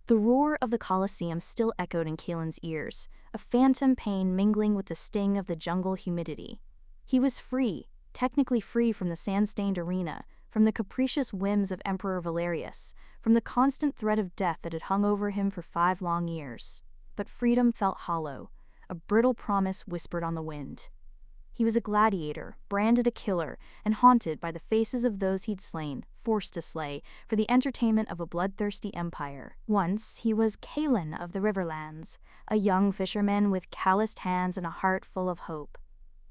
The roar of the Colosseum still echoed in Kalen's ears, a phantom pain mingling with the sting of the jungle humidity. He was free, technically free from the sand-stained arena, from the capricious whims of Emperor Valerius, from the constant threat of death that had hung over him for 5 long years. But freedom felt hollow, a brittle promise whispered on the wind. He was a gladiator, branded a killer, and haunted by the faces of those he'd slain, forced to slay, for the entertainment of a bloodthirsty empire. Once he was Kalen of the Riverlands, a young fisherman with calloused hands and a heart full of hope.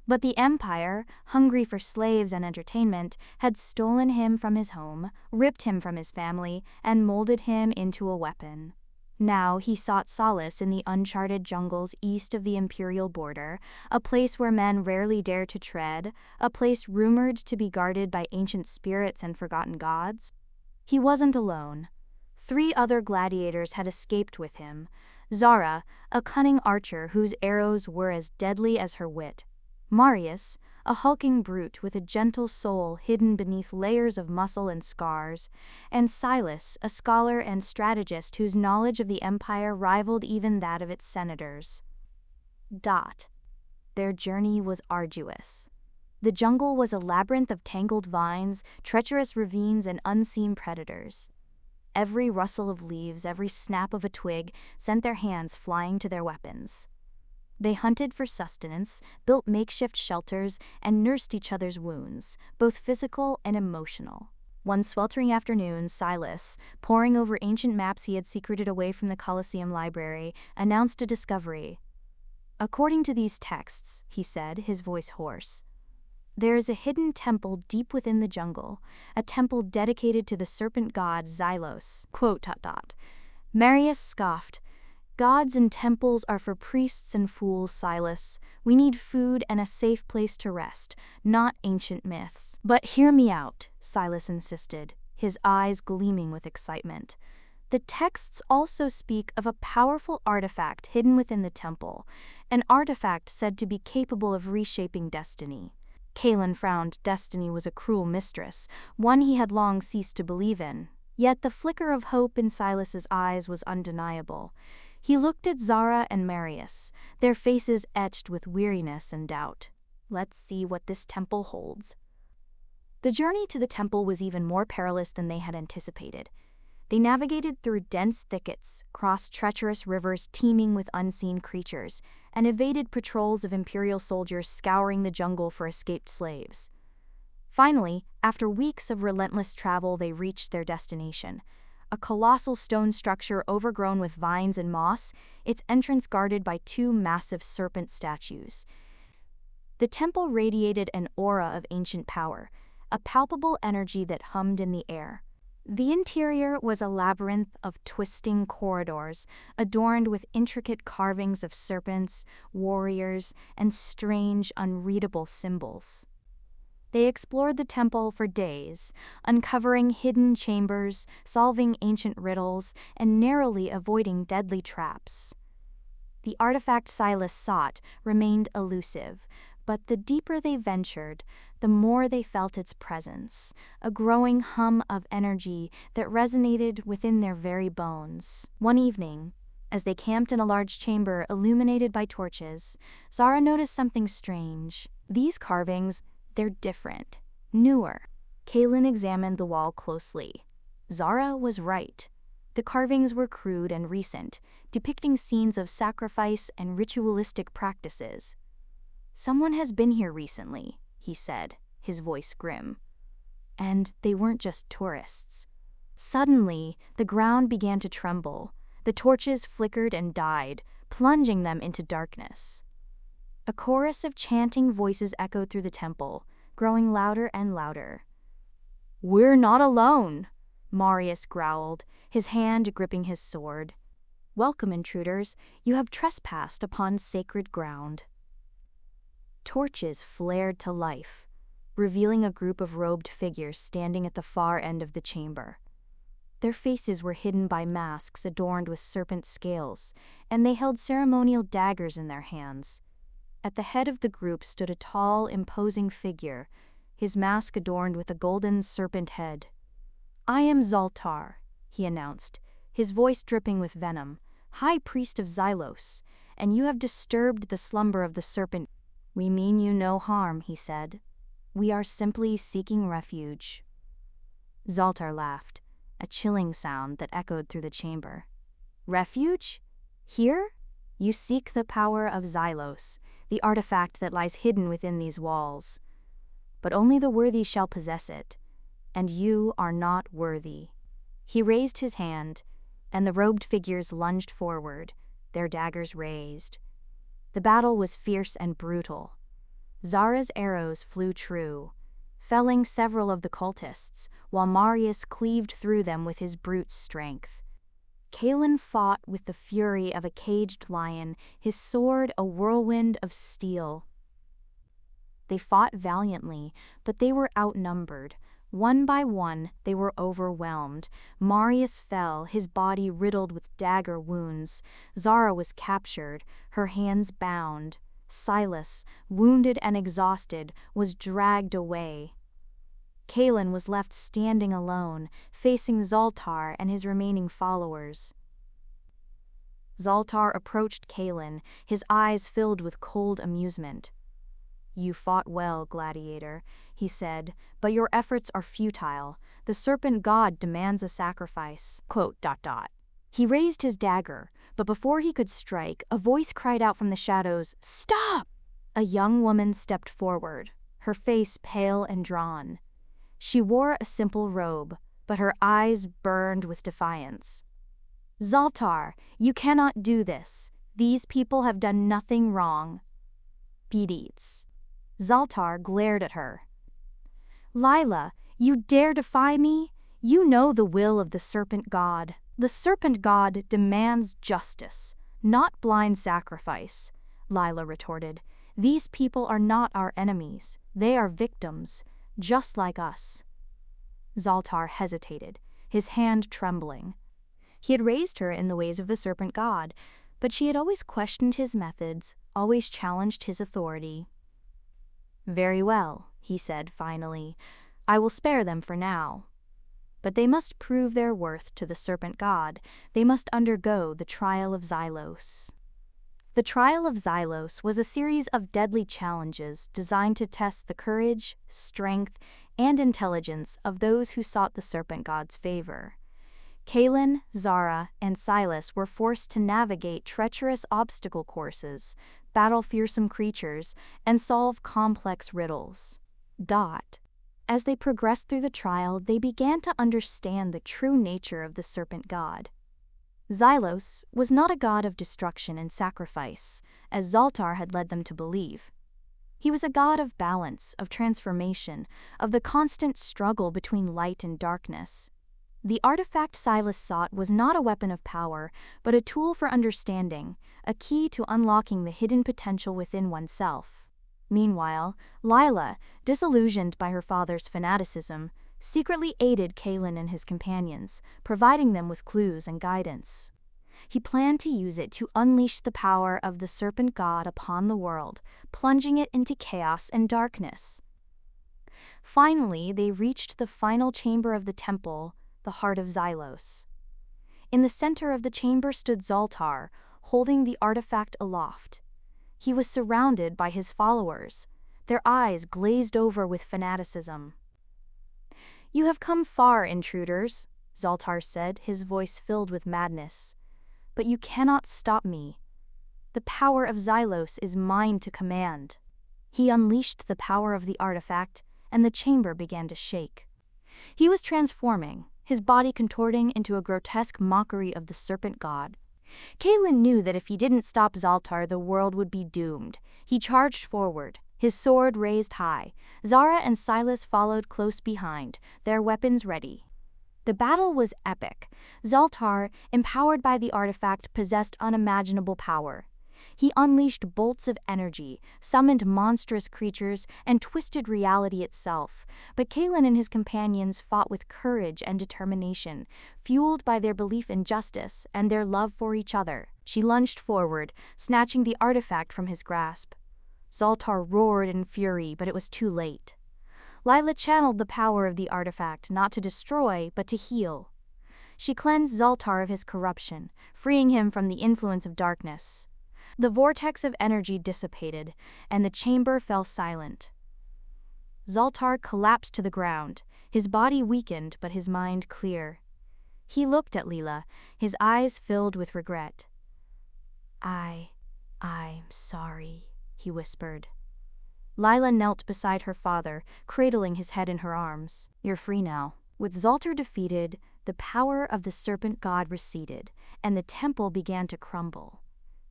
But the empire, hungry for slaves and entertainment, had stolen him from his home, ripped him from his family, and molded him into a weapon. Now he sought solace in the uncharted jungles east of the imperial border, a place where men rarely dare to tread, a place rumored to be guarded by ancient spirits and forgotten gods. He wasn't alone. 3 other gladiators had escaped with him. Zara, a cunning archer whose arrows were as deadly as her wit. Marius, a hulking brute with a gentle soul hidden beneath layers of muscle and scars, and Silas, a scholar and strategist whose knowledge of the empire rivaled even that of its senators. Their journey was arduous. The jungle was a labyrinth of tangled vines, treacherous ravines, and unseen predators. Every rustle of leaves, every snap of a twig sent their hands flying to their weapons. They hunted for sustenance, built makeshift shelters, and nursed each other's wounds, both physical and emotional. One sweltering afternoon, Silas, poring over ancient maps he had secreted away from the Colosseum library, announced a discovery. "According to these texts," he said, his voice hoarse, "there is a hidden temple deep within the jungle, a temple dedicated to the serpent god Xylos." Marius scoffed. "Gods and temples are for priests and fools, Silas. We need food and a safe place to rest, not ancient myths." "But hear me out," Silas insisted, his eyes gleaming with excitement. "The texts also speak of a powerful artifact hidden within the temple, an artifact said to be capable of reshaping destiny." Kalen frowned. Destiny was a cruel mistress, one he had long ceased to believe in. Yet the flicker of hope in Silas's eyes was undeniable. He looked at Zara and Marius, their faces etched with weariness and doubt. "Let's see what this temple holds." The journey to the temple was even more perilous than they had anticipated. They navigated through dense thickets, crossed treacherous rivers teeming with unseen creatures, and evaded patrols of imperial soldiers scouring the jungle for escaped slaves. Finally, after weeks of relentless travel, they reached their destination. A colossal stone structure overgrown with vines and moss, its entrance guarded by 2 massive serpent statues. The temple radiated an aura of ancient power, a palpable energy that hummed in the air. The interior was a labyrinth of twisting corridors, adorned with intricate carvings of serpents, warriors, and strange, unreadable symbols. They explored the temple for days, uncovering hidden chambers, solving ancient riddles, and narrowly avoiding deadly traps. The artifact Silas sought remained elusive, but the deeper they ventured, the more they felt its presence, a growing hum of energy that resonated within their very bones. One evening, as they camped in a large chamber illuminated by torches, Zara noticed something strange. These carvings, they're different, newer. Kalen examined the wall closely. Zara was right. The carvings were crude and recent, depicting scenes of sacrifice and ritualistic practices. "Someone has been here recently," he said, his voice grim. And they weren't just tourists. Suddenly, the ground began to tremble. The torches flickered and died, plunging them into darkness. A chorus of chanting voices echoed through the temple, growing louder and louder. "We're not alone," Marius growled, his hand gripping his sword. "Welcome, intruders. You have trespassed upon sacred ground." Torches flared to life, revealing a group of robed figures standing at the far end of the chamber. Their faces were hidden by masks adorned with serpent scales, and they held ceremonial daggers in their hands. At the head of the group stood a tall, imposing figure, his mask adorned with a golden serpent head. "I am Zoltar," he announced, his voice dripping with venom. "High Priest of Xylos, and you have disturbed the slumber of the serpent." "We mean you no harm," he said. "We are simply seeking refuge." Zaltar laughed, a chilling sound that echoed through the chamber. "Refuge? Here? You seek the power of Xylos, the artifact that lies hidden within these walls. But only the worthy shall possess it, and you are not worthy." He raised his hand, and the robed figures lunged forward, their daggers raised. The battle was fierce and brutal. Zara's arrows flew true, felling several of the cultists, while Marius cleaved through them with his brute strength. Kalen fought with the fury of a caged lion, his sword a whirlwind of steel. They fought valiantly, but they were outnumbered. One by one, they were overwhelmed. Marius fell, his body riddled with dagger wounds. Zara was captured, her hands bound. Silas, wounded and exhausted, was dragged away. Kalen was left standing alone, facing Zaltar and his remaining followers. Zaltar approached Kalen, his eyes filled with cold amusement. "You fought well, Gladiator," he said, "but your efforts are futile. The serpent god demands a sacrifice." ... He raised his dagger, but before he could strike, a voice cried out from the shadows, "Stop!" A young woman stepped forward, her face pale and drawn. She wore a simple robe, but her eyes burned with defiance. "Zaltar, you cannot do this. These people have done nothing wrong." Beats. Zaltar glared at her. "Lila, you dare defy me? You know the will of the serpent god. The serpent god demands justice, not blind sacrifice," Lila retorted. "These people are not our enemies. They are victims, just like us." Zaltar hesitated, his hand trembling. He had raised her in the ways of the serpent god, but she had always questioned his methods, always challenged his authority. "Very well," he said finally. "I will spare them for now. But they must prove their worth to the serpent god. They must undergo the trial of Xylos." The trial of Xylos was a series of deadly challenges designed to test the courage, strength, and intelligence of those who sought the serpent god's favor. Kalen, Zara, and Silas were forced to navigate treacherous obstacle courses, battle fearsome creatures, and solve complex riddles. As they progressed through the trial, they began to understand the true nature of the serpent god. Xylos was not a god of destruction and sacrifice, as Zaltar had led them to believe. He was a god of balance, of transformation, of the constant struggle between light and darkness. The artifact Silas sought was not a weapon of power, but a tool for understanding, a key to unlocking the hidden potential within oneself. Meanwhile, Lila, disillusioned by her father's fanaticism, secretly aided Kalen and his companions, providing them with clues and guidance. He planned to use it to unleash the power of the serpent god upon the world, plunging it into chaos and darkness. Finally, they reached the final chamber of the temple, the heart of Xylos. In the center of the chamber stood Zaltar, holding the artifact aloft. He was surrounded by his followers, their eyes glazed over with fanaticism. "You have come far, intruders," Zaltar said, his voice filled with madness. "But you cannot stop me. The power of Xylos is mine to command." He unleashed the power of the artifact, and the chamber began to shake. He was transforming, his body contorting into a grotesque mockery of the serpent god. Kalen knew that if he didn't stop Zaltar, the world would be doomed. He charged forward, his sword raised high. Zara and Silas followed close behind, their weapons ready. The battle was epic. Zaltar, empowered by the artifact, possessed unimaginable power. He unleashed bolts of energy, summoned monstrous creatures, and twisted reality itself. But Kalen and his companions fought with courage and determination, fueled by their belief in justice and their love for each other. She lunged forward, snatching the artifact from his grasp. Zaltar roared in fury, but it was too late. Lila channeled the power of the artifact, not to destroy, but to heal. She cleansed Zoltar of his corruption, freeing him from the influence of darkness. The vortex of energy dissipated, and the chamber fell silent. Zoltar collapsed to the ground, his body weakened but his mind clear. He looked at Leela, his eyes filled with regret. I'm sorry," he whispered. Lila knelt beside her father, cradling his head in her arms. "You're free now." With Zoltar defeated, the power of the serpent god receded, and the temple began to crumble.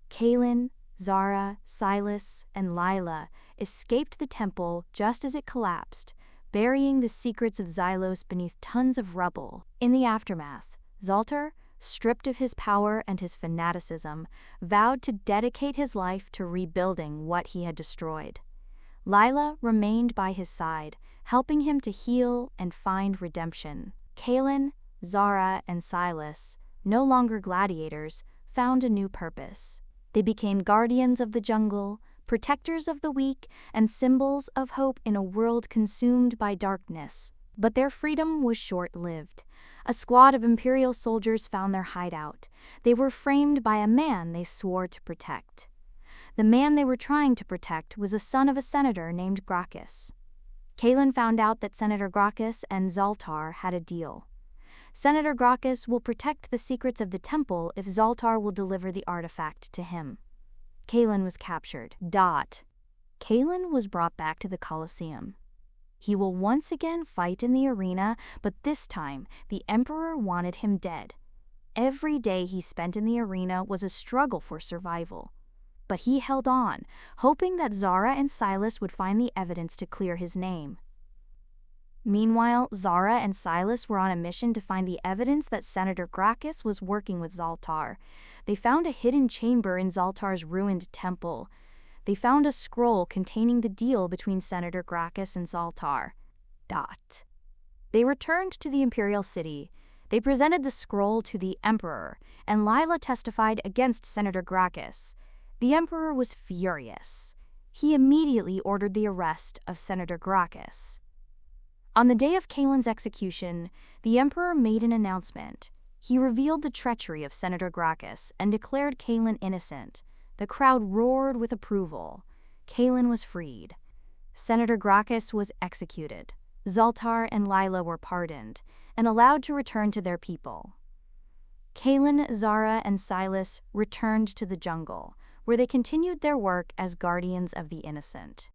Kaelin, Zara, Silas, and Lila escaped the temple just as it collapsed, burying the secrets of Xylos beneath tons of rubble. In the aftermath, Zoltar, stripped of his power and his fanaticism, vowed to dedicate his life to rebuilding what he had destroyed. Lila remained by his side, helping him to heal and find redemption. Kaelin, Zara, and Silas, no longer gladiators, found a new purpose. They became guardians of the jungle, protectors of the weak, and symbols of hope in a world consumed by darkness. But their freedom was short-lived. A squad of Imperial soldiers found their hideout. They were framed by a man they swore to protect. The man they were trying to protect was a son of a senator named Gracchus. Kaelin found out that Senator Gracchus and Zoltar had a deal. Senator Gracchus will protect the secrets of the temple if Zoltar will deliver the artifact to him. Kaelin was captured. Kaelin was brought back to the Colosseum. He will once again fight in the arena, but this time the Emperor wanted him dead. Every day he spent in the arena was a struggle for survival. But he held on, hoping that Zara and Silas would find the evidence to clear his name. Meanwhile, Zara and Silas were on a mission to find the evidence that Senator Gracchus was working with Zoltar. They found a hidden chamber in Zoltar's ruined temple. They found a scroll containing the deal between Senator Gracchus and Zoltar. They returned to the Imperial City. They presented the scroll to the Emperor, and Lila testified against Senator Gracchus. The Emperor was furious. He immediately ordered the arrest of Senator Gracchus. On the day of Kaelin's execution, the Emperor made an announcement. He revealed the treachery of Senator Gracchus and declared Kaelin innocent. The crowd roared with approval. Kaelin was freed. Senator Gracchus was executed. Zoltar and Lila were pardoned and allowed to return to their people. Kaelin, Zara, and Silas returned to the jungle, where they continued their work as guardians of the innocent.